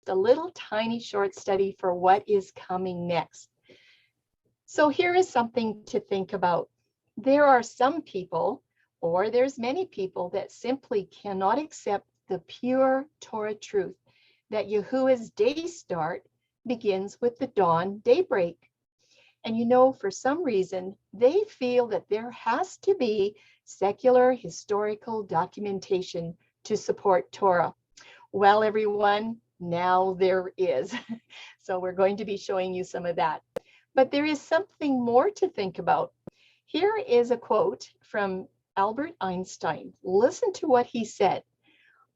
a little tiny short study for what is coming next. So here is something to think about. There are some people, or there's many people, that simply cannot accept the pure Torah truth that Yahuwah's day start begins with the dawn daybreak. And you know, for some reason, they feel that there has to be secular historical documentation to support Torah. Well, everyone, now there is. So we're going to be showing you some of that. But there is something more to think about. Here is a quote from Albert Einstein. Listen to what he said.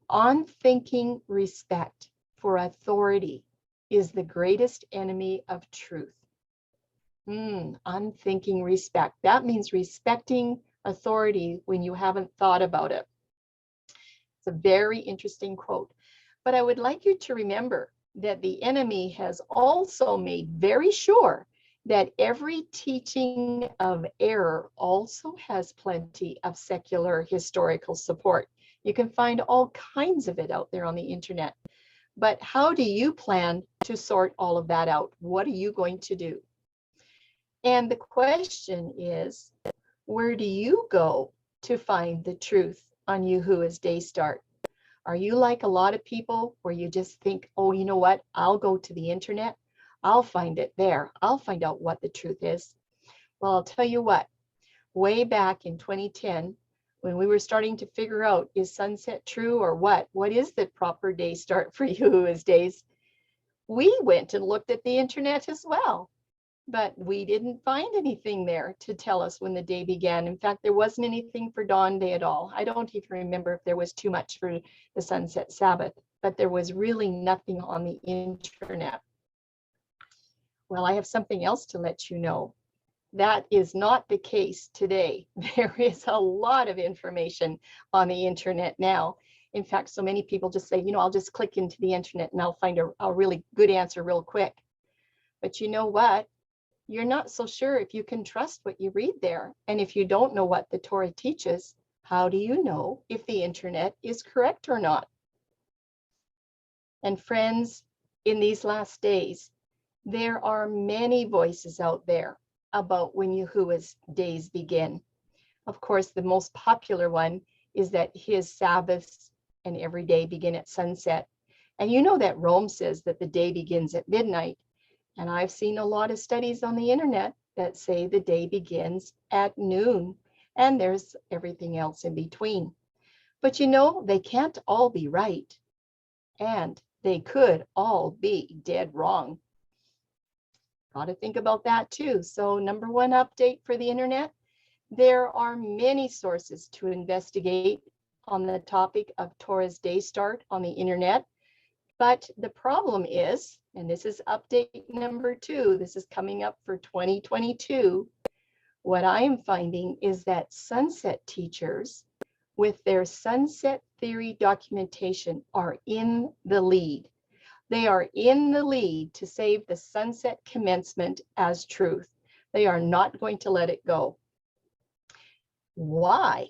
Unthinking respect for authority is the greatest enemy of truth. Unthinking respect. That means respecting authority when you haven't thought about it. It's a very interesting quote. But I would like you to remember that the enemy has also made very sure that every teaching of error also has plenty of secular historical support. You can find all kinds of it out there on the internet. But how do you plan to sort all of that out? What are you going to do? And the question is, where do you go to find the truth on Yahuwah's day start? Are you like a lot of people where you just think, oh, you know what? I'll go to the internet. I'll find it there. I'll find out what the truth is. Well, I'll tell you what, way back in 2010, when we were starting to figure out, is sunset true or what? What is the proper day start for Yahuwah's days? We went and looked at the internet as well. But we didn't find anything there to tell us when the day began. In fact, there wasn't anything for dawn day at all. I don't even remember if there was too much for the sunset Sabbath, but there was really nothing on the internet. Well, I have something else to let you know. That is not the case today. There is a lot of information on the internet now. In fact, so many people just say, you know, I'll just click into the internet and I'll find a really good answer real quick. But you know what? You're not so sure if you can trust what you read there. And if you don't know what the Torah teaches, how do you know if the internet is correct or not? And friends, in these last days, there are many voices out there about when Yahuwah's days begin. Of course, the most popular one is that his Sabbaths and every day begin at sunset. And you know that Rome says that the day begins at midnight. And I've seen a lot of studies on the internet that say the day begins at noon, and there's everything else in between. But you know, they can't all be right, and they could all be dead wrong. Got to think about that too. So number one update for the internet, there are many sources to investigate on the topic of Torah's day start on the internet. But the problem is, and this is update number 2, this is coming up for 2022, what I am finding is that sunset teachers with their sunset theory documentation are in the lead. They are in the lead to save the sunset commencement as truth. They are not going to let it go. Why?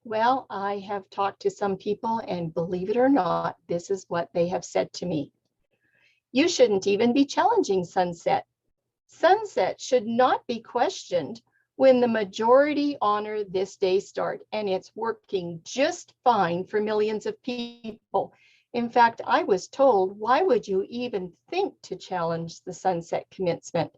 Well, I have talked to some people, and believe it or not, this is what they have said to me. You shouldn't even be challenging sunset. Sunset should not be questioned when the majority honor this day start, and it's working just fine for millions of people. In fact, I was told, why would you even think to challenge the sunset commencement?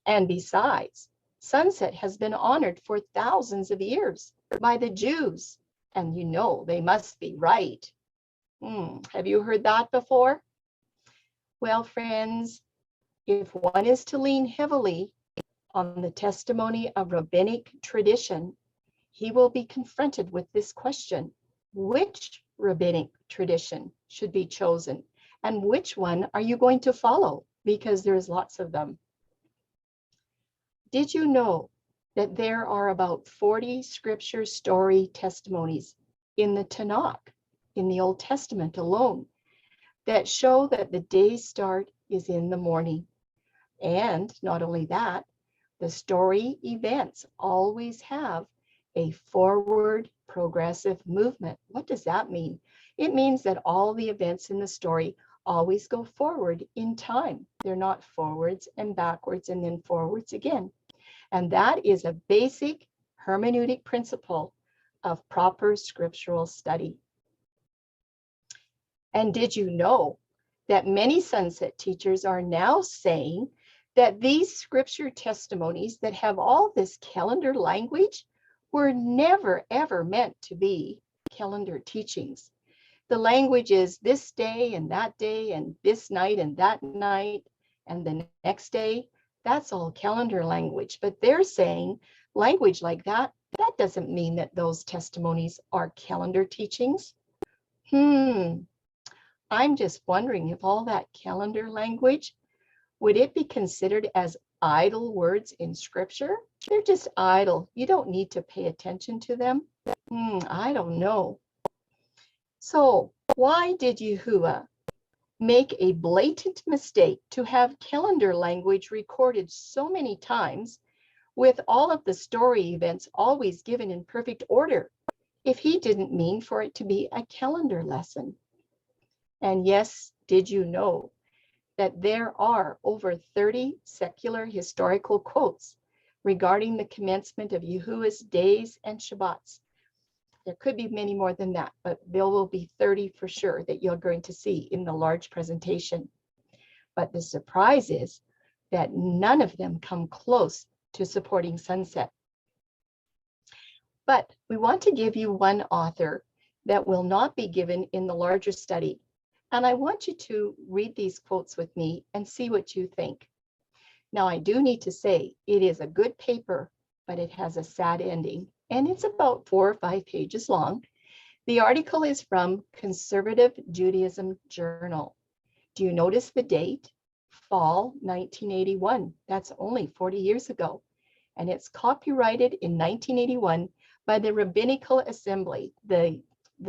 And besides, sunset has been honored for thousands of years by the Jews, and you know they must be right. Have you heard that before? Well, friends, if one is to lean heavily on the testimony of rabbinic tradition, he will be confronted with this question: which rabbinic tradition should be chosen, and which one are you going to follow? Because there's lots of them. Did you know that there are about 40 scripture story testimonies in the Tanakh, in the Old Testament alone, that show that the day's start is in the morning? And not only that, the story events always have a forward progressive movement. What does that mean? It means that all the events in the story always go forward in time. They're not forwards and backwards and then forwards again. And that is a basic hermeneutic principle of proper scriptural study. And did you know that many sunset teachers are now saying that these scripture testimonies that have all this calendar language were never, ever meant to be calendar teachings? The language is this day and this night and that night and the next day. That's all calendar language. But they're saying language like that doesn't mean that those testimonies are calendar teachings. I'm just wondering if all that calendar language, would it be considered as idle words in scripture? They're just idle. You don't need to pay attention to them. I don't know. So why did Yahuwah make a blatant mistake to have calendar language recorded so many times with all of the story events always given in perfect order if he didn't mean for it to be a calendar lesson? And yes, did you know that there are over 30 secular historical quotes regarding the commencement of Yahuwah's days and Shabbats? There could be many more than that, but there will be 30 for sure that you're going to see in the large presentation. But the surprise is that none of them come close to supporting sunset. But we want to give you one author that will not be given in the larger study. And I want you to read these quotes with me and see what you think. Now, I do need to say it is a good paper, but it has a sad ending. And it's about 4 or 5 pages long. The article is from Conservative Judaism Journal. Do you notice the date? Fall 1981. That's only 40 years ago. And it's copyrighted in 1981 by the Rabbinical Assembly. The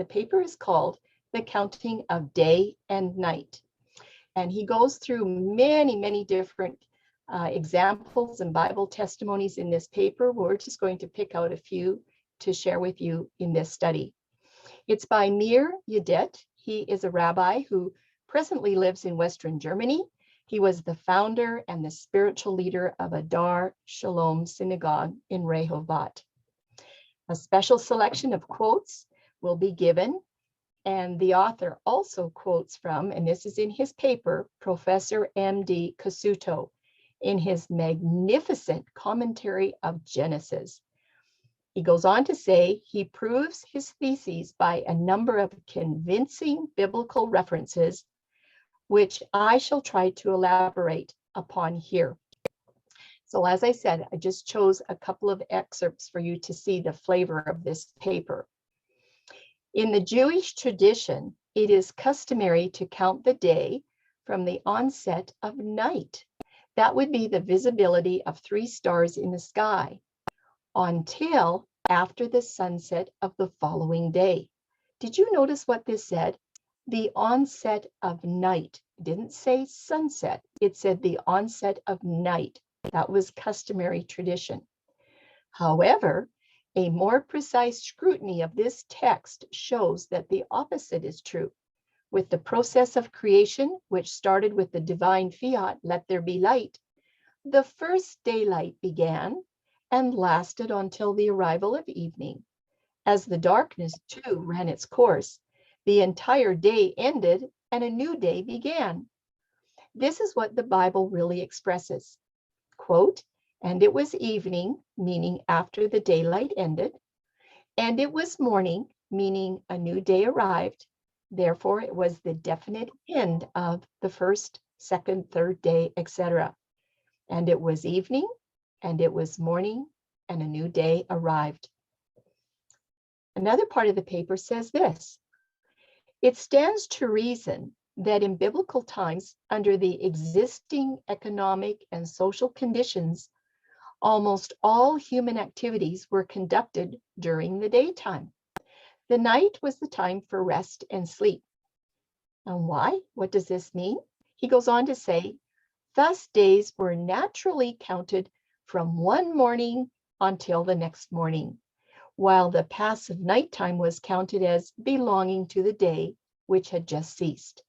paper is called The Counting of Day and Night. And he goes through many, many different examples and Bible testimonies in this paper. We're just going to pick out a few to share with you in this study. It's by Mir Yedet. He is a rabbi who presently lives in Western Germany. He was the founder and the spiritual leader of Adar Shalom Synagogue in Rehovot. A special selection of quotes will be given, and the author also quotes from, and this is in his paper, Professor M.D. Casuto, in his magnificent commentary of Genesis. He goes on to say he proves his theses by a number of convincing biblical references, which I shall try to elaborate upon here. So as I said, I just chose a couple of excerpts for you to see the flavor of this paper. In the Jewish tradition, it is customary to count the day from the onset of night. That would be the visibility of 3 stars in the sky, until after the sunset of the following day. Did you notice what this said? The onset of night. It didn't say sunset. It said the onset of night. That was customary tradition. However, a more precise scrutiny of this text shows that the opposite is true. With the process of creation, which started with the divine fiat, let there be light, the first daylight began and lasted until the arrival of evening. As the darkness too ran its course, the entire day ended and a new day began. This is what the Bible really expresses. Quote, and it was evening, meaning after the daylight ended, and it was morning, meaning a new day arrived. Therefore, it was the definite end of the first, second, third day, etc. And it was evening, and it was morning, and a new day arrived. Another part of the paper says this. It stands to reason that in biblical times, under the existing economic and social conditions, almost all human activities were conducted during the daytime. The night was the time for rest and sleep. And why? What does this mean? He goes on to say, thus days were naturally counted from one morning until the next morning, while the passive nighttime was counted as belonging to the day which had just ceased.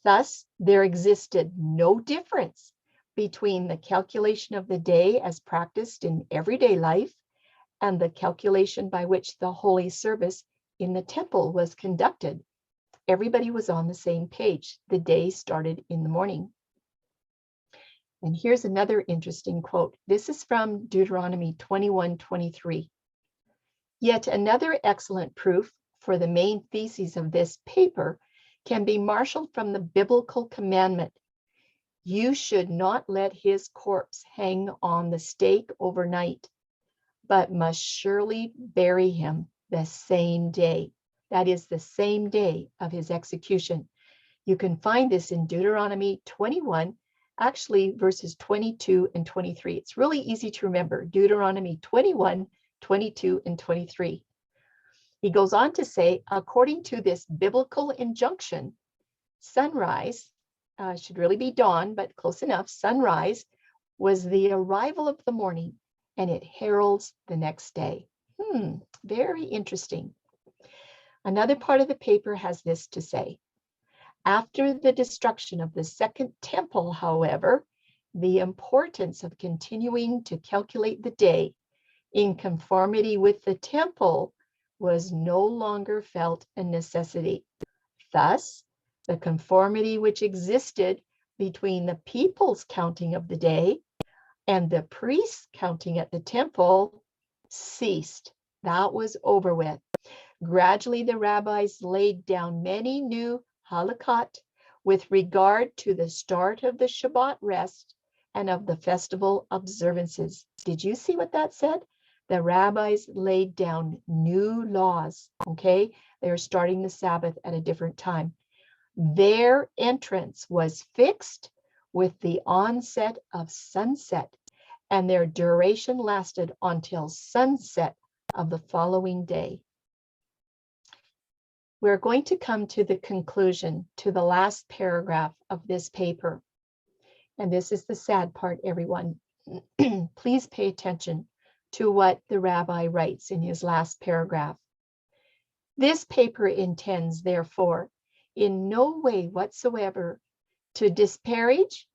Thus, there existed no difference between the calculation of the day as practiced in everyday life and the calculation by which the holy service in the temple was conducted. Everybody was on the same page. The day started in the morning. And here's another interesting quote. This is from Deuteronomy 21:23. Yet another excellent proof for the main theses of this paper can be marshaled from the biblical commandment. You should not let his corpse hang on the stake overnight, but must surely bury him the same day. That is the same day of his execution. You can find this in Deuteronomy 21, actually verses 22 and 23. It's really easy to remember, Deuteronomy 21, 22, and 23. He goes on to say, according to this biblical injunction, sunrise, should really be dawn, but close enough, sunrise was the arrival of the morning, and it heralds the next day. Very interesting. Another part of the paper has this to say. After the destruction of the second temple, however, the importance of continuing to calculate the day in conformity with the temple was no longer felt a necessity. Thus, the conformity which existed between the people's counting of the day and the priests' counting at the temple ceased. That was over with. Gradually, the rabbis laid down many new halakot with regard to the start of the Shabbat rest and of the festival observances. Did you see what that said? The rabbis laid down new laws, okay? They were starting the Sabbath at a different time. Their entrance was fixed with the onset of sunset, and their duration lasted until sunset of the following day. We're going to come to the conclusion, to the last paragraph of this paper. And this is the sad part, everyone. Please pay attention to what the rabbi writes in his last paragraph. This paper intends, therefore, in no way whatsoever to disparage,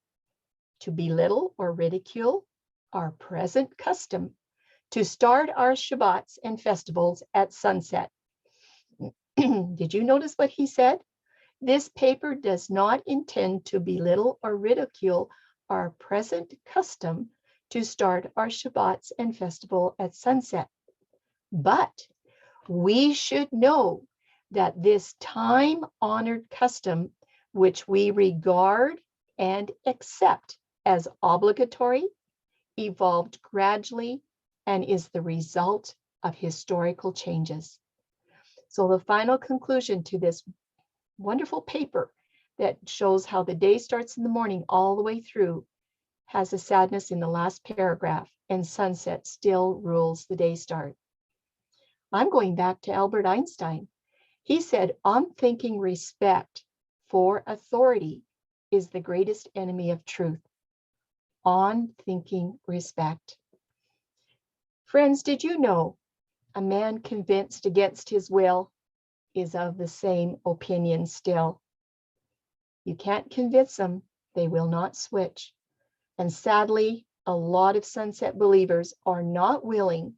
to belittle or ridicule our present custom to start our Shabbats and festivals at sunset. Did you notice what he said? This paper does not intend to belittle or ridicule our present custom to start our Shabbats and festival at sunset. But we should know that this time-honored custom, which we regard and accept as obligatory, evolved gradually and is the result of historical changes. So the final conclusion to this wonderful paper that shows how the day starts in the morning all the way through has a sadness in the last paragraph, and sunset still rules the day start. I'm going back to Albert Einstein. He said, unthinking respect for authority is the greatest enemy of truth. Unthinking respect. Friends, did you know a man convinced against his will is of the same opinion still? You can't convince them, they will not switch. And sadly, a lot of sunset believers are not willing,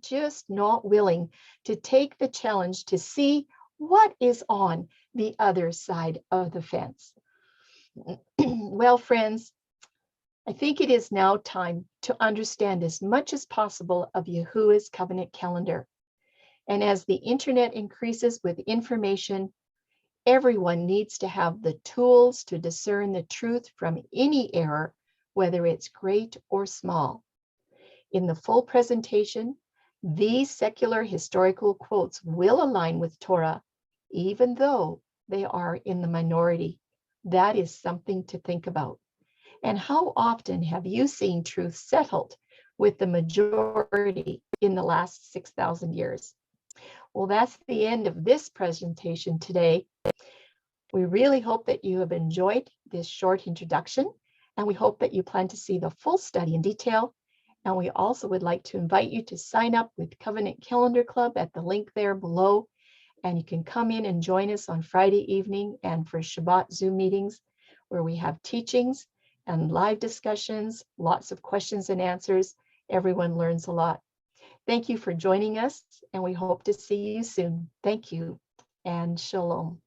just not willing to take the challenge to see what is on the other side of the fence. Well, friends, I think it is now time to understand as much as possible of Yahuwah's covenant calendar. And as the internet increases with information, everyone needs to have the tools to discern the truth from any error, whether it's great or small. In the full presentation, these secular historical quotes will align with Torah, even though they are in the minority. That is something to think about. And how often have you seen truth settled with the majority in the last 6,000 years? Well, that's the end of this presentation today. We really hope that you have enjoyed this short introduction, and we hope that you plan to see the full study in detail. And we also would like to invite you to sign up with Covenant Calendar Club at the link there below. And you can come in and join us on Friday evening and for Shabbat Zoom meetings where we have teachings and live discussions, lots of questions and answers. Everyone learns a lot. Thank you for joining us, and we hope to see you soon. Thank you, and shalom.